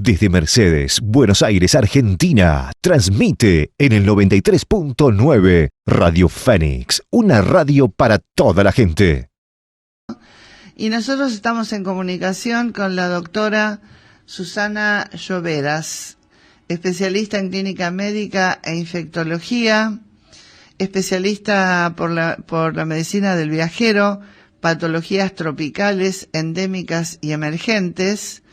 Desde Mercedes, Buenos Aires, Argentina, transmite en el 93.9 Radio Fénix, una radio para toda la gente. Y nosotros estamos en comunicación con la doctora Susana Lloveras, especialista en clínica médica e infectología, especialista por la medicina del viajero, patologías tropicales, endémicas y emergentes.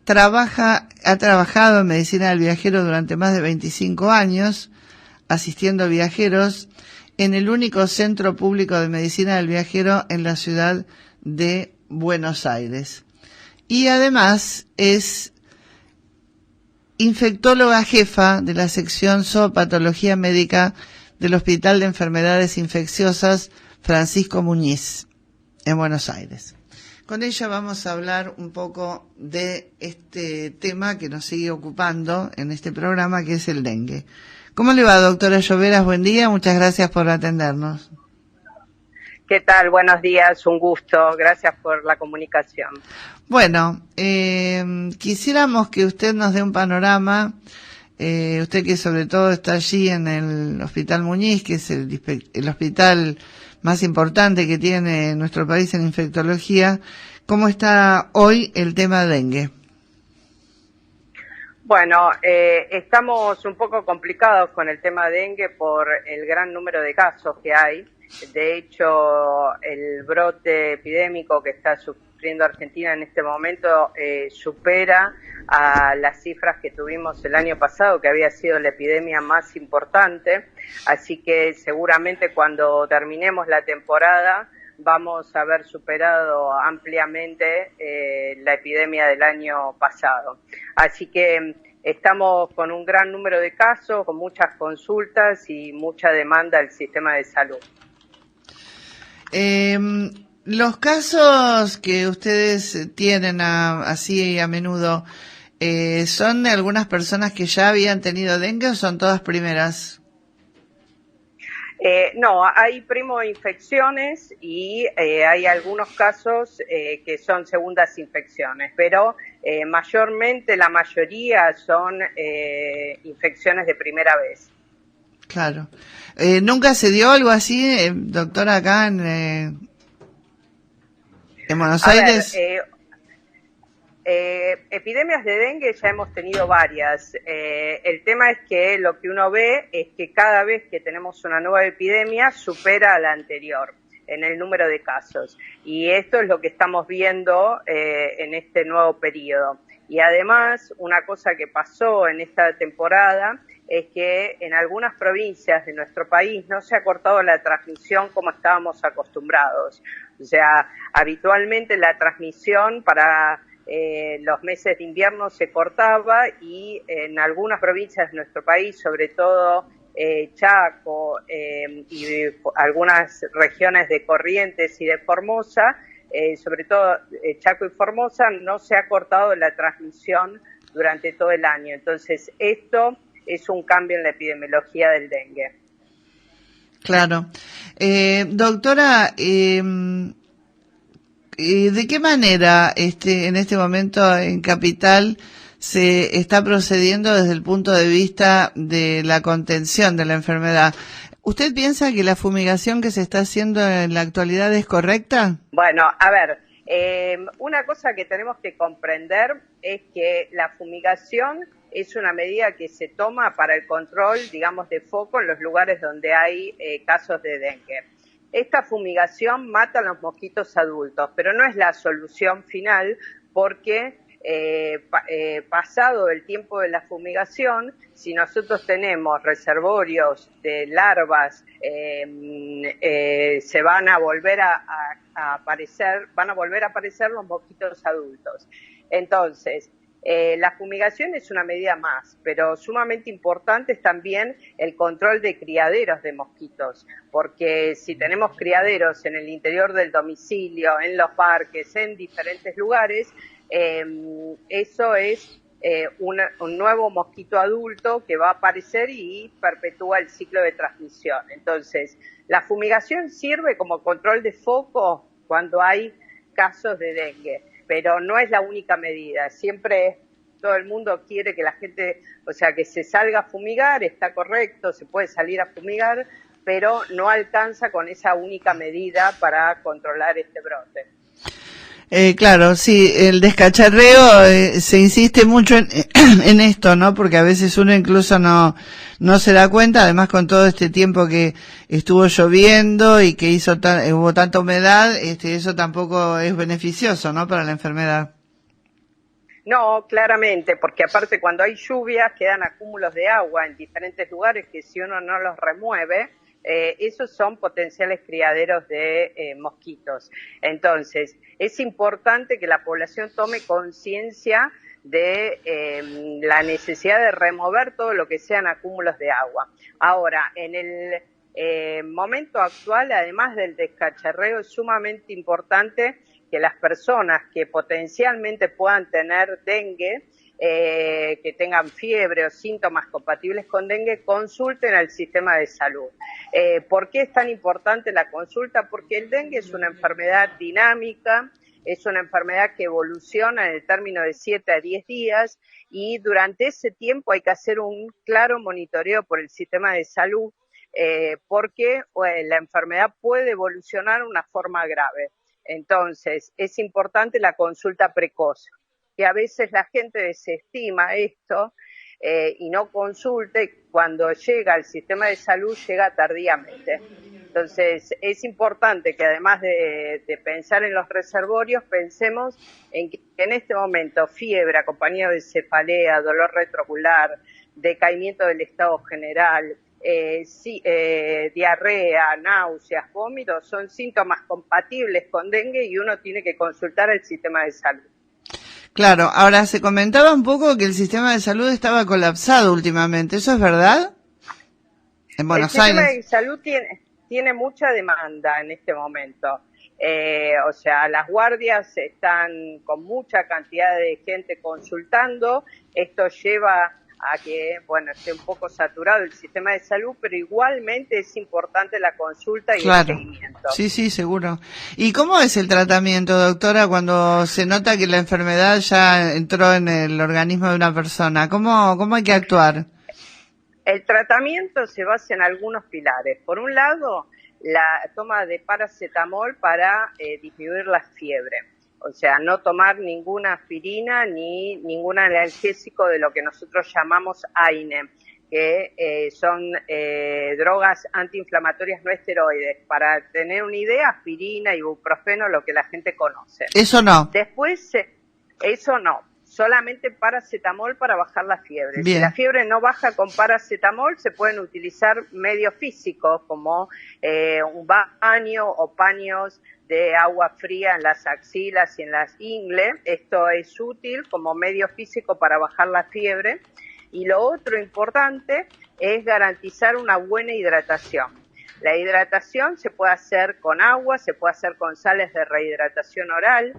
Ha trabajado en medicina del viajero durante más de 25 años, asistiendo a viajeros en el único centro público de medicina del viajero en la ciudad de Buenos Aires. Y además es infectóloga jefa de la sección Zoopatología Médica del Hospital de Enfermedades Infecciosas Francisco Muñiz, en Buenos Aires. Con ella vamos a hablar un poco de este tema que nos sigue ocupando en este programa, que es el dengue. ¿Cómo le va, doctora Lloveras? Buen día, muchas gracias por atendernos. ¿Qué tal? Buenos días, un gusto. Gracias por la comunicación. Bueno, quisiéramos que usted nos dé un panorama, usted que sobre todo está allí en el Hospital Muñiz, que es el hospital más importante que tiene nuestro país en infectología. ¿Cómo está hoy el tema dengue? Bueno, estamos un poco complicados con el tema dengue por el gran número de casos que hay. De hecho, el brote epidémico que está sufriendo Argentina en este momento supera a las cifras que tuvimos el año pasado, que había sido la epidemia más importante. Así que seguramente cuando terminemos la temporada vamos a haber superado ampliamente la epidemia del año pasado. Así que estamos con un gran número de casos, con muchas consultas y mucha demanda del sistema de salud. Los casos que ustedes tienen así a menudo, ¿son de algunas personas que ya habían tenido dengue o son todas primeras? No, hay primoinfecciones y hay algunos casos que son segundas infecciones, pero mayormente la mayoría son infecciones de primera vez. Claro. ¿Nunca se dio algo así, doctora, acá en Buenos Aires? Epidemias de dengue ya hemos tenido varias. El tema es que lo que uno ve es que cada vez que tenemos una nueva epidemia supera a la anterior en el número de casos. Y esto es lo que estamos viendo en este nuevo periodo. Y además, una cosa que pasó en esta temporada es que en algunas provincias de nuestro país no se ha cortado la transmisión como estábamos acostumbrados. O sea, habitualmente la transmisión para los meses de invierno se cortaba y en algunas provincias de nuestro país, sobre todo Chaco y algunas regiones de Corrientes y de Formosa, sobre todo Chaco y Formosa, no se ha cortado la transmisión durante todo el año. Entonces, esto es un cambio en la epidemiología del dengue. Claro. Doctora, ¿de qué manera en este momento en Capital se está procediendo desde el punto de vista de la contención de la enfermedad? ¿Usted piensa que la fumigación que se está haciendo en la actualidad es correcta? Bueno, a ver, una cosa que tenemos que comprender es que la fumigación es una medida que se toma para el control, digamos, de foco en los lugares donde hay casos de dengue. Esta fumigación mata a los mosquitos adultos, pero no es la solución final porque pasado el tiempo de la fumigación, si nosotros tenemos reservorios de larvas, se van a volver a aparecer, van a volver a aparecer los mosquitos adultos. Entonces, la fumigación es una medida más, pero sumamente importante es también el control de criaderos de mosquitos, porque si tenemos criaderos en el interior del domicilio, en los parques, en diferentes lugares, eso es un nuevo mosquito adulto que va a aparecer y perpetúa el ciclo de transmisión. Entonces, la fumigación sirve como control de foco cuando hay casos de dengue. pero no es la única medida. Siempre todo el mundo quiere que la gente, o sea, que se salga a fumigar, está correcto, se puede salir a fumigar, pero no alcanza con esa única medida para controlar este brote. Claro, sí, el descacharreo, se insiste mucho en esto, ¿no? Porque a veces uno incluso no se da cuenta, además con todo este tiempo que estuvo lloviendo y que hubo tanta humedad, eso tampoco es beneficioso, ¿no? Para la enfermedad. No, claramente, porque aparte cuando hay lluvias quedan acúmulos de agua en diferentes lugares que si uno no los remueve, esos son potenciales criaderos de mosquitos. Entonces, es importante que la población tome conciencia de la necesidad de remover todo lo que sean acúmulos de agua. Ahora, en el momento actual, además del descacharreo, es sumamente importante que las personas que potencialmente puedan tener dengue, que tengan fiebre o síntomas compatibles con dengue, consulten al sistema de salud. ¿Por qué es tan importante la consulta? Porque el dengue es una enfermedad dinámica, es una enfermedad que evoluciona en el término de 7 a 10 días y durante ese tiempo hay que hacer un claro monitoreo por el sistema de salud porque la enfermedad puede evolucionar de una forma grave. Entonces, es importante la consulta precoz, que a veces la gente desestima esto y no consulta y cuando llega al sistema de salud llega tardíamente. Entonces, es importante que además de pensar en los reservorios, pensemos en que en este momento fiebre acompañado de cefalea, dolor retroocular, decaimiento del estado general, diarrea, náuseas, vómitos, son síntomas compatibles con dengue y uno tiene que consultar al sistema de salud. Claro, ahora se comentaba un poco que el sistema de salud estaba colapsado últimamente, ¿eso es verdad? En Buenos Aires. El sistema de salud tiene mucha demanda en este momento. O sea, las guardias están con mucha cantidad de gente consultando, esto lleva a que, bueno, esté un poco saturado el sistema de salud, pero igualmente es importante la consulta y claro. El seguimiento. Sí, sí, seguro. ¿Y cómo es el tratamiento, doctora, cuando se nota que la enfermedad ya entró en el organismo de una persona? ¿Cómo hay que actuar? El tratamiento se basa en algunos pilares. Por un lado, la toma de paracetamol para disminuir la fiebre. O sea, no tomar ninguna aspirina ni ningún analgésico de lo que nosotros llamamos AINE, que son drogas antiinflamatorias no esteroides. Para tener una idea, aspirina, ibuprofeno, lo que la gente conoce. Eso no. Después, eso no. Solamente paracetamol para bajar la fiebre. Bien. Si la fiebre no baja con paracetamol, se pueden utilizar medios físicos como un baño o paños de agua fría en las axilas y en las ingles. Esto es útil como medio físico para bajar la fiebre. Y lo otro importante es garantizar una buena hidratación. La hidratación se puede hacer con agua, se puede hacer con sales de rehidratación oral,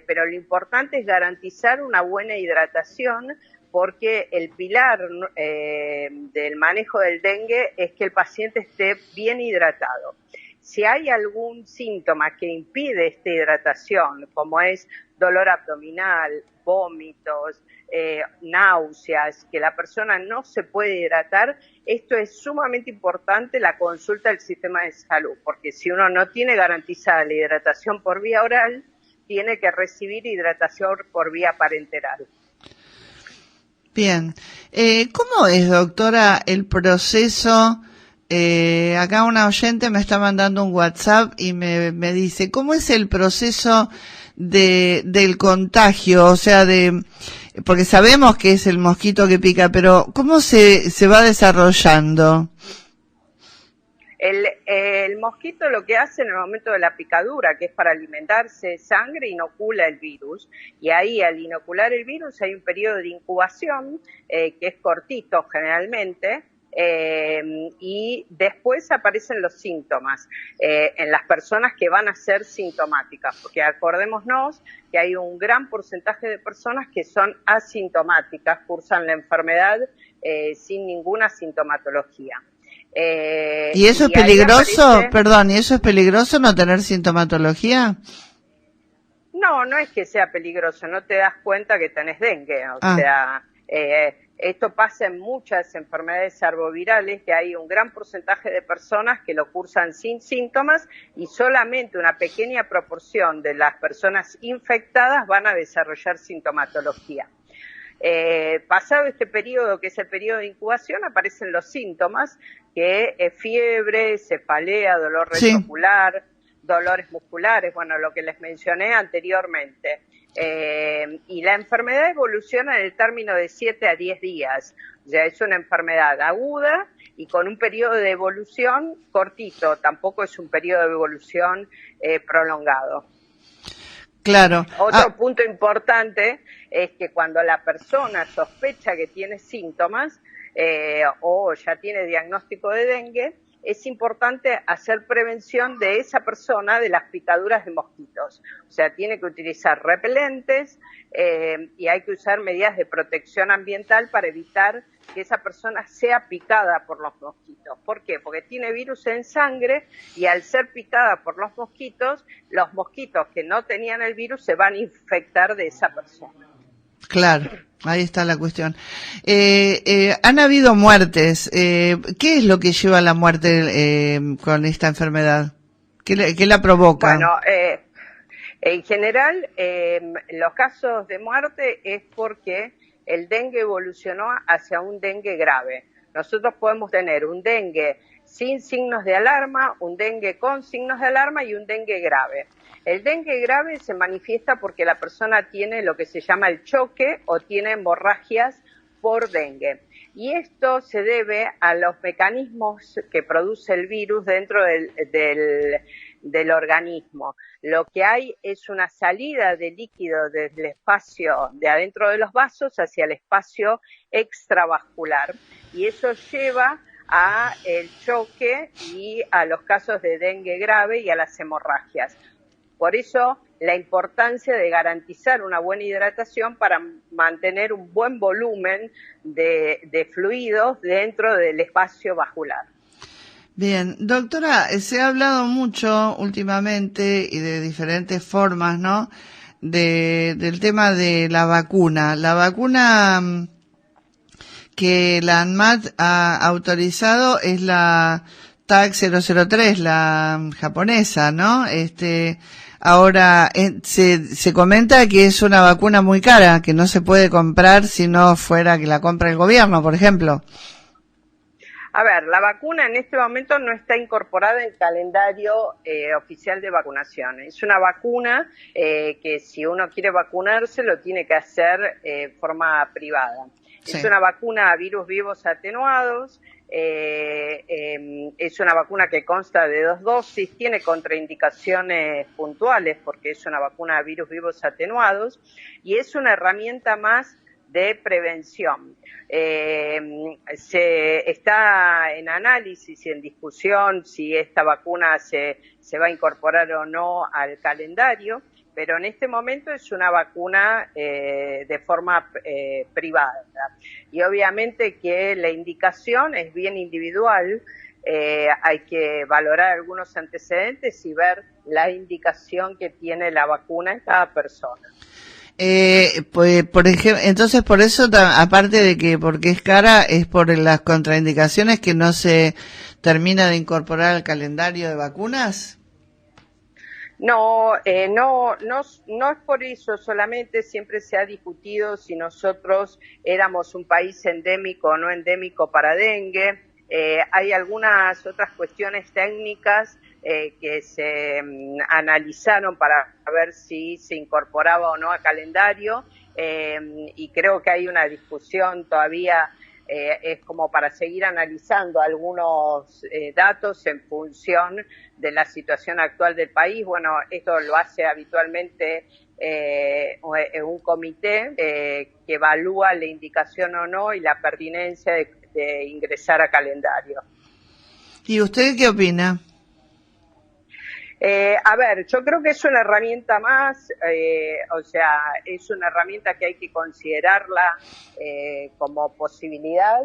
pero lo importante es garantizar una buena hidratación porque el pilar del manejo del dengue es que el paciente esté bien hidratado. Si hay algún síntoma que impide esta hidratación, como es dolor abdominal, vómitos, náuseas, que la persona no se puede hidratar, esto es sumamente importante la consulta del sistema de salud, porque si uno no tiene garantizada la hidratación por vía oral, tiene que recibir hidratación por vía parenteral. Bien. ¿Cómo es, doctora, el proceso? Acá una oyente me está mandando un WhatsApp y me dice, ¿cómo es el proceso del contagio? O sea, porque sabemos que es el mosquito que pica, pero ¿cómo se va desarrollando? El mosquito lo que hace en el momento de la picadura, que es para alimentarse de sangre, inocula el virus. Y ahí, al inocular el virus, hay un periodo de incubación, que es cortito generalmente, y después aparecen los síntomas en las personas que van a ser sintomáticas, porque acordémonos que hay un gran porcentaje de personas que son asintomáticas, cursan la enfermedad sin ninguna sintomatología. ¿Y eso es peligroso? Perdón, ¿y eso es peligroso no tener sintomatología? No, no es que sea peligroso, no te das cuenta que tenés dengue. O sea, esto pasa en muchas enfermedades arbovirales, que hay un gran porcentaje de personas que lo cursan sin síntomas y solamente una pequeña proporción de las personas infectadas van a desarrollar sintomatología. Pasado este periodo, que es el periodo de incubación, aparecen los síntomas, que es fiebre, cefalea, dolor reticular, dolores musculares, bueno, lo que les mencioné anteriormente. Y la enfermedad evoluciona en el término de 7 a 10 días. O sea, es una enfermedad aguda y con un periodo de evolución cortito, tampoco es un periodo de evolución prolongado. Claro. Otro punto importante es que cuando la persona sospecha que tiene síntomas o ya tiene diagnóstico de dengue, es importante hacer prevención de esa persona de las picaduras de mosquitos. O sea, tiene que utilizar repelentes y hay que usar medidas de protección ambiental para evitar que esa persona sea picada por los mosquitos. ¿Por qué? Porque tiene virus en sangre y al ser picada por los mosquitos que no tenían el virus se van a infectar de esa persona. Claro, ahí está la cuestión. Han habido muertes. ¿Qué es lo que lleva a la muerte con esta enfermedad? ¿Qué la provoca? Bueno, en general, los casos de muerte es porque el dengue evolucionó hacia un dengue grave. Nosotros podemos tener un dengue sin signos de alarma, un dengue con signos de alarma y un dengue grave. El dengue grave se manifiesta porque la persona tiene lo que se llama el choque o tiene hemorragias por dengue. Y esto se debe a los mecanismos que produce el virus dentro del organismo. Lo que hay es una salida de líquido desde el espacio de adentro de los vasos hacia el espacio extravascular. Y eso lleva a el choque y a los casos de dengue grave y a las hemorragias. Por eso, la importancia de garantizar una buena hidratación para mantener un buen volumen de fluidos dentro del espacio vascular. Bien, doctora, se ha hablado mucho últimamente y de diferentes formas, ¿no? Del tema de la vacuna. La vacuna que la ANMAT ha autorizado es la TAC 003, la japonesa, ¿no? Ahora se comenta que es una vacuna muy cara, que no se puede comprar si no fuera que la compra el gobierno, por ejemplo. A ver, la vacuna en este momento no está incorporada en el calendario oficial de vacunación. Es una vacuna que si uno quiere vacunarse lo tiene que hacer de forma privada. Sí. Es una vacuna a virus vivos atenuados. Es una vacuna que consta de 2 dosis, tiene contraindicaciones puntuales porque es una vacuna a virus vivos atenuados y es una herramienta más de prevención. Se está en análisis y en discusión si esta vacuna se va a incorporar o no al calendario, pero en este momento es una vacuna de forma privada. Y obviamente que la indicación es bien individual, hay que valorar algunos antecedentes y ver la indicación que tiene la vacuna en cada persona. Pues, por ejemplo, entonces por eso, aparte de que porque es cara, es por las contraindicaciones que no se termina de incorporar al calendario de vacunas. No es por eso solamente, siempre se ha discutido si nosotros éramos un país endémico o no endémico para dengue. Hay algunas otras cuestiones técnicas que se analizaron para ver si se incorporaba o no a calendario y creo que hay una discusión todavía. Es como para seguir analizando algunos datos en función de la situación actual del país. Bueno, esto lo hace habitualmente un comité que evalúa la indicación o no y la pertinencia de ingresar a calendario. ¿Y usted qué opina? A ver, yo creo que es una herramienta más, o sea, es una herramienta que hay que considerarla como posibilidad.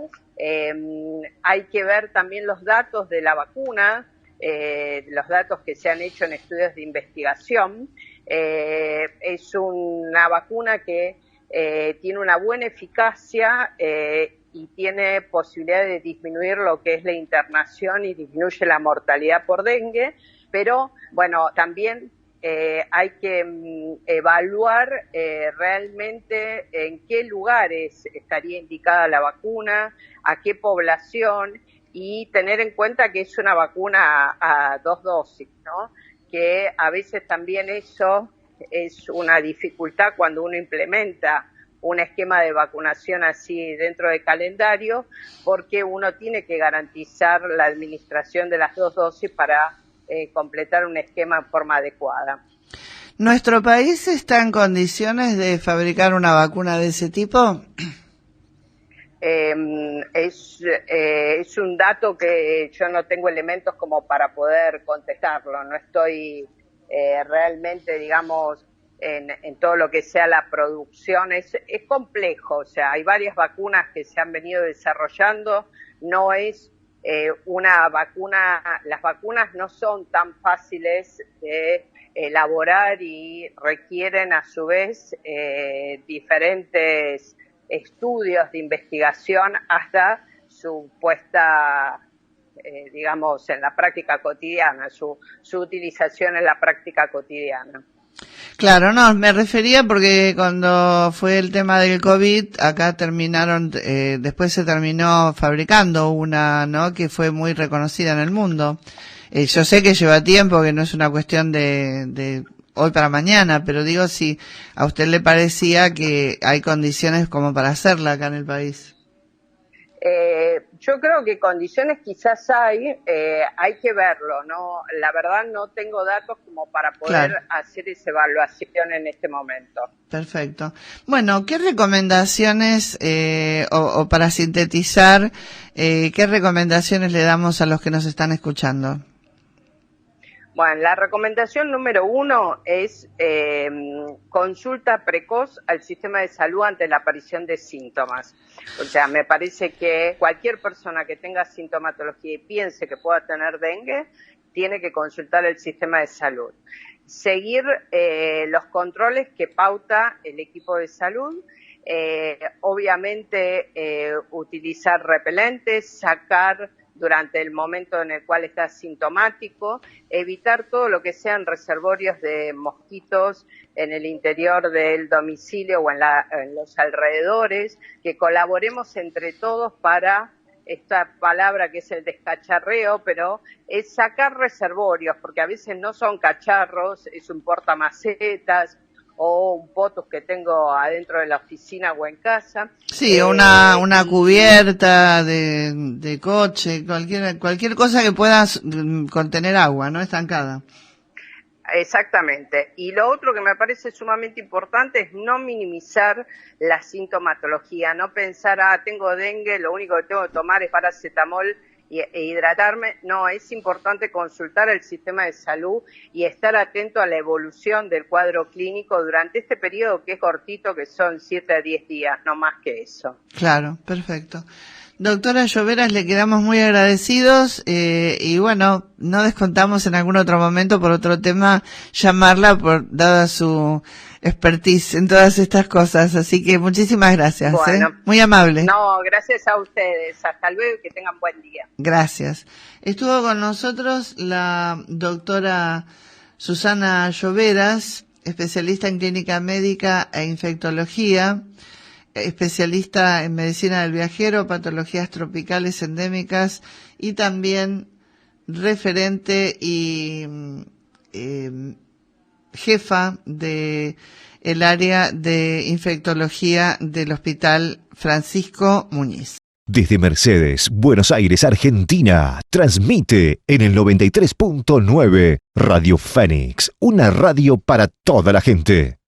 Hay que ver también los datos de la vacuna, los datos que se han hecho en estudios de investigación. Es una vacuna que tiene una buena eficacia y tiene posibilidad de disminuir lo que es la internación y disminuye la mortalidad por dengue, pero bueno, también hay que evaluar realmente en qué lugares estaría indicada la vacuna, a qué población, y tener en cuenta que es una vacuna a 2 dosis, ¿no? Que a veces también eso es una dificultad cuando uno implementa un esquema de vacunación así dentro del calendario, porque uno tiene que garantizar la administración de las 2 dosis para completar un esquema en forma adecuada. ¿Nuestro país está en condiciones de fabricar una vacuna de ese tipo? Es un dato que yo no tengo elementos como para poder contestarlo. No estoy realmente, digamos, en todo lo que sea la producción. Es complejo, o sea, hay varias vacunas que se han venido desarrollando. No es una vacuna, las vacunas no son tan fáciles de elaborar y requieren a su vez diferentes estudios de investigación hasta su puesta, digamos, en la práctica cotidiana, su utilización en la práctica cotidiana. Claro, no, me refería porque cuando fue el tema del COVID, acá terminaron, después se terminó fabricando una, ¿no?, que fue muy reconocida en el mundo. Yo sé que lleva tiempo, que no es una cuestión de hoy para mañana, pero digo, si a usted le parecía que hay condiciones como para hacerla acá en el país. Yo creo que condiciones quizás hay que verlo, ¿no? La verdad no tengo datos como para poder hacer esa evaluación en este momento. Perfecto. Bueno, ¿qué recomendaciones, o para sintetizar, qué recomendaciones le damos a los que nos están escuchando? Bueno, la recomendación número 1 es consulta precoz al sistema de salud ante la aparición de síntomas. O sea, me parece que cualquier persona que tenga sintomatología y piense que pueda tener dengue, tiene que consultar el sistema de salud. Seguir los controles que pauta el equipo de salud. Obviamente utilizar repelentes, sacar durante el momento en el cual está sintomático, evitar todo lo que sean reservorios de mosquitos en el interior del domicilio o en los alrededores, que colaboremos entre todos para esta palabra que es el descacharreo, pero es sacar reservorios, porque a veces no son cacharros, es un portamacetas o un potus que tengo adentro de la oficina o en casa. Sí, una cubierta de coche, cualquier cosa que pueda contener agua, ¿no? Estancada. Exactamente. Y lo otro que me parece sumamente importante es no minimizar la sintomatología, no pensar, tengo dengue, lo único que tengo que tomar es paracetamol e hidratarme. No, es importante consultar el sistema de salud y estar atento a la evolución del cuadro clínico durante este periodo que es cortito, que son 7 a 10 días, no más que eso. Claro, perfecto. Doctora Lloveras, le quedamos muy agradecidos y bueno, no descontamos en algún otro momento por otro tema llamarla dada su expertise en todas estas cosas, así que muchísimas gracias. Bueno, muy amable. No, gracias a ustedes, hasta luego y que tengan buen día. Gracias. Estuvo con nosotros la doctora Susana Lloveras, especialista en clínica médica e infectología, especialista en medicina del viajero, patologías tropicales endémicas y también referente y jefa de el área de infectología del Hospital Francisco Muñiz. Desde Mercedes, Buenos Aires, Argentina, transmite en el 93.9 Radio Fénix, una radio para toda la gente.